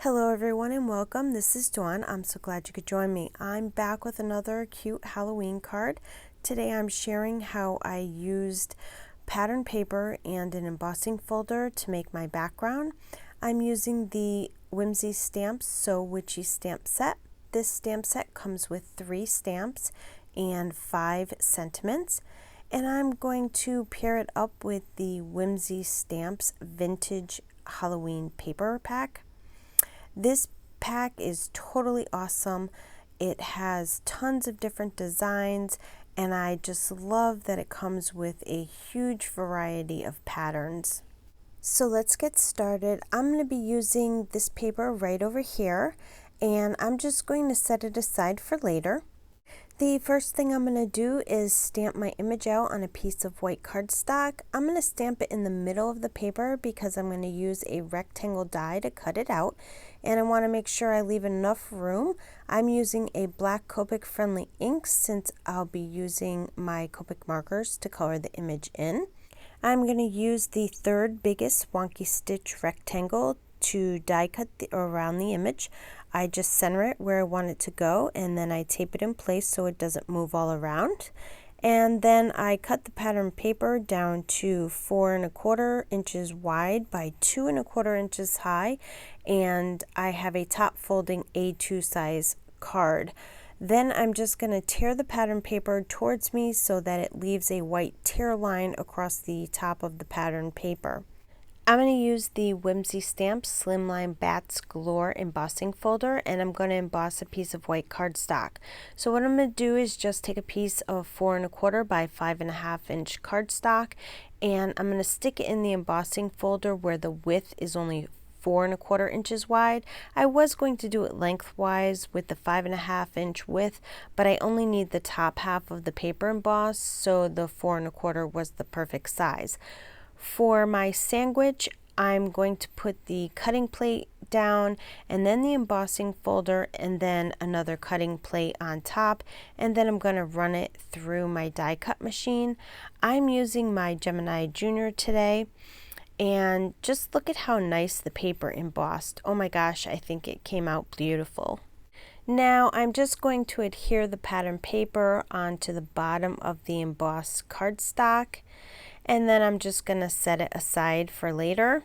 Hello everyone and welcome. This is Dawn. I'm so glad you could join me. I'm back with another cute Halloween card. Today I'm sharing how I used pattern paper and an embossing folder to make my background. I'm using the Whimsy stamps, so Witchy stamp set. This stamp set comes with 3 stamps and 5 sentiments. And I'm going to pair it up with the Whimsy Stamps Vintage Halloween paper pack. This pack is totally awesome. It has tons of different designs and I just love that it comes with a huge variety of patterns. So let's get started. I'm going to be using this paper right over here and I'm just going to set it aside for later. The first thing I'm going to do is stamp my image out on a piece of white cardstock. I'm going to stamp it in the middle of the paper because I'm going to use a rectangle die to cut it out. And I want to make sure I leave enough room. I'm using a black Copic friendly ink since I'll be using my Copic markers to color the image in. I'm going to use the third biggest Wonky stitch rectangle to die cut around the image. I just center it where I want it to go and then I tape it in place so it doesn't move all around. And then I cut the pattern paper down to 4 1/4 inches wide by 2 1/4 inches high, and I have a top folding A2 size card. Then I'm just going to tear the pattern paper towards me so that it leaves a white tear line across the top of the pattern paper. I'm going to use the Whimsy Stamps Slimline Bats Galore embossing folder, and I'm going to emboss a piece of white cardstock. So what I'm going to do is just take a piece of 4 1/4 by 5 1/2 inch cardstock, and I'm going to stick it in the embossing folder where the width is only 4 1/4 inches wide. I was going to do it lengthwise with the 5 1/2 inch width, but I only need the top half of the paper embossed, so the 4 1/4 was the perfect size. For my sandwich, I'm going to put the cutting plate down and then the embossing folder and then another cutting plate on top, and then I'm going to run it through my die cut machine. I'm using my Gemini Junior today, and just look at how nice the paper embossed. Oh my gosh, I think it came out beautiful. Now I'm just going to adhere the pattern paper onto the bottom of the embossed cardstock, and then I'm just going to set it aside for later.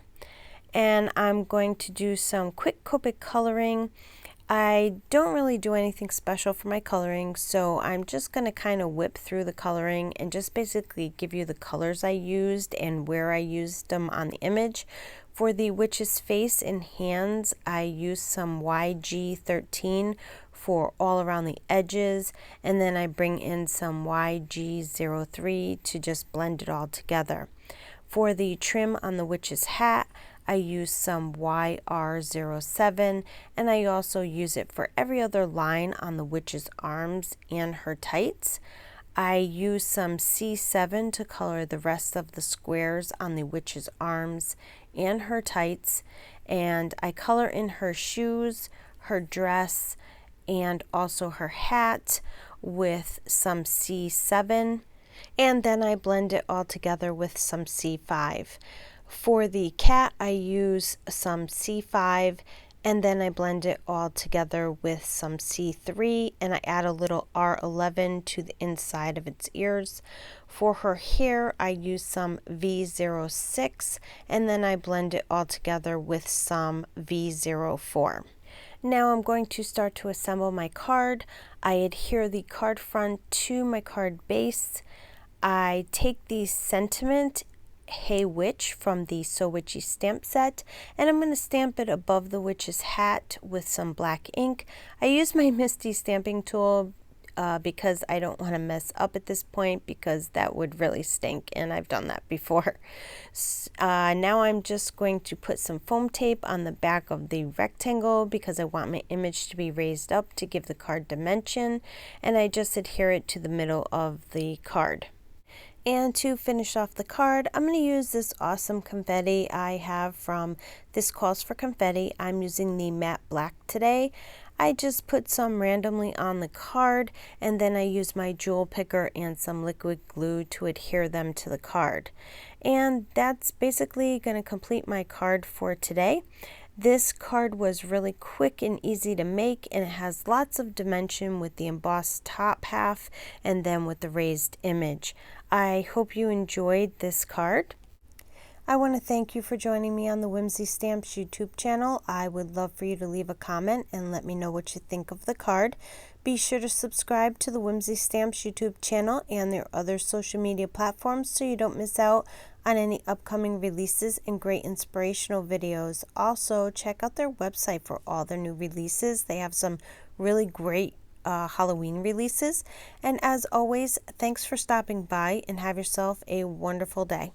And I'm going to do some quick Copic coloring. I don't really do anything special for my coloring, so I'm just going to kind of whip through the coloring and just basically give you the colors I used and where I used them on the image. For the witch's face and hands, I used some YG13 for all around the edges, and then I bring in some YG03 to just blend it all together. For the trim on the witch's hat, I use some YR07, and I also use it for every other line on the witch's arms and her tights. I use some C7 to color the rest of the squares on the witch's arms and her tights, and I color in her shoes, her dress, and also her hat with some C7, and then I blend it all together with some C5. For the cat, I use some C5 and then I blend it all together with some C3, and I add a little R11 to the inside of its ears. For her hair, I use some V06 and then I blend it all together with some V04. Now I'm going to start to assemble my card. I adhere the card front to my card base. I take the sentiment Hey Witch from the So Witchy stamp set, and I'm going to stamp it above the witch's hat with some black ink. I use my Misty stamping tool because I don't want to mess up at this point, because that would really stink, and I've done that before. Now I'm just going to put some foam tape on the back of the rectangle because I want my image to be raised up to give the card dimension, and I just adhere it to the middle of the card. And to finish off the card, I'm going to use this awesome confetti I have from THISCALLSFORCONFETTI. I'm using the matte black today. I just put some randomly on the card, and then I use my jewel picker and some liquid glue to adhere them to the card. And that's basically going to complete my card for today. This card was really quick and easy to make, and it has lots of dimension with the embossed top half and then with the raised image. I hope you enjoyed this card. I want to thank you for joining me on the Whimsy Stamps YouTube channel. I would love for you to leave a comment and let me know what you think of the card. Be sure to subscribe to the Whimsy Stamps YouTube channel and their other social media platforms so you don't miss out on any upcoming releases and great inspirational videos. Also, check out their website for all their new releases. They have some really great Halloween releases. And as always, thanks for stopping by and have yourself a wonderful day.